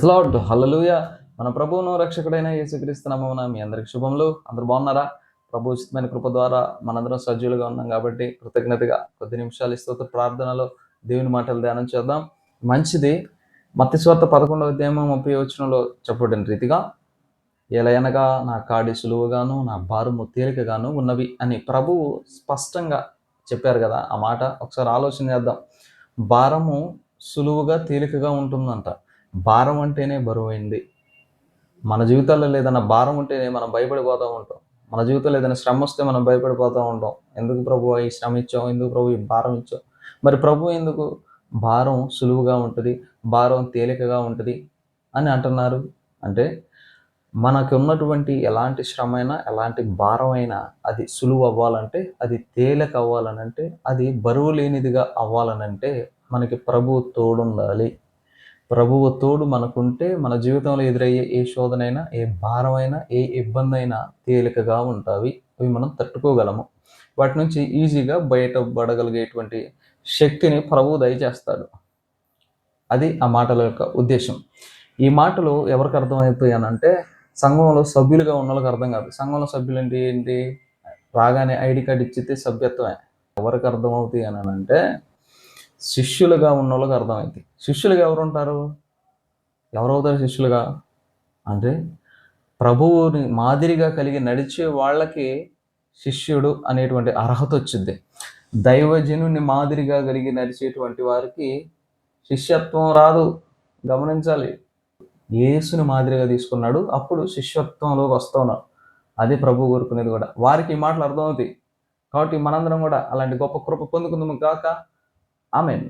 Lord హల్లెలూయా. మన ప్రభువును రక్షకుడైన యేసుక్రీస్తు నామమున మీ అందరికి శుభములు. అందరూ బాగున్నారా? ప్రభు ఉచితమైన కృప ద్వారా మనందరం సజీవులుగా ఉన్నాం కాబట్టి కృతజ్ఞతగా కొద్ది నిమిషాలు స్తోత్ర ప్రార్థనలో దేవుని మాటలు ధ్యానం చేద్దాం. మంచిది. మత్తయి సువార్త 11వ అధ్యాయం 30వ వచనంలో చెప్పబడిన రీతిగా ఎలయనగా నా కాడి సులువుగాను నా భారము తేలికగాను ఉన్నవి అని ప్రభువు స్పష్టంగా చెప్పారు కదా. ఆ మాట ఒకసారి ఆలోచన చేద్దాం. భారము సులువుగా తేలికగా ఉంటుందంట. భారం అంటేనే బరువైంది. మన జీవితాల్లో ఏదైనా భారం ఉంటేనే మనం భయపడిపోతూ ఉంటాం. మన జీవితంలో ఏదైనా శ్రమ వస్తే మనం భయపడిపోతూ ఉంటాం. ఎందుకు ప్రభు ఈ శ్రమ ఇచ్చావు, ఎందుకు ప్రభు ఈ భారం ఇచ్చావు? మరి ప్రభు ఎందుకు భారం సులువుగా ఉంటుంది, భారం తేలికగా ఉంటుంది అని అంటున్నారు? అంటే మనకు ఉన్నటువంటి ఎలాంటి శ్రమ అయినా, ఎలాంటి భారం అయినా అది సులువు అవ్వాలంటే, అది తేలిక అవ్వాలనంటే, అది బరువు లేనిదిగా అవ్వాలనంటే మనకి ప్రభువు తోడుండాలి. ప్రభువు తోడు మనకుంటే మన జీవితంలో ఎదురయ్యే ఏ శోధనైనా, ఏ భారమైనా, ఏ ఇబ్బంది అయినా తేలికగా ఉంటాయి. అవి మనం తట్టుకోగలము. వాటి నుంచి ఈజీగా బయటపడగలిగేటువంటి శక్తిని ప్రభువు దయచేస్తాడు. అది ఆ మాటల యొక్క ఉద్దేశం. ఈ మాటలు ఎవరికి అర్థమవుతాయనంటే సంఘంలో సభ్యులుగా ఉన్న వాళ్ళకి అర్థం కాదు. సంఘంలో సభ్యులు అంటే ఏంటి? రాగానే ఐడి కార్డు ఇచ్చితే సభ్యత్వమే. ఎవరికి అర్థమవుతాయి అని అంటే శిష్యులుగా ఉన్న వాళ్ళకి అర్థమవుతాయి. శిష్యులుగా ఎవరు ఉంటారు? ఎవరవుతారు శిష్యులుగా అంటే ప్రభువుని మాదిరిగా కలిగి నడిచే వాళ్ళకి శిష్యుడు అనేటువంటి అర్హత వచ్చింది. దైవజనుని మాదిరిగా కలిగి నడిచేటువంటి వారికి శిష్యత్వం రాదు. గమనించాలి. యేసుని మాదిరిగా తీసుకున్నాడు, అప్పుడు శిష్యత్వంలోకి వస్తున్నాడు. అదే ప్రభు కోరుకునేది కూడా. వారికి ఈ మాటలు అర్థమవుతాయి. కాబట్టి మనందరం కూడా అలాంటి గొప్ప కృప పొందుకుందాము గాక. ఆమేన్.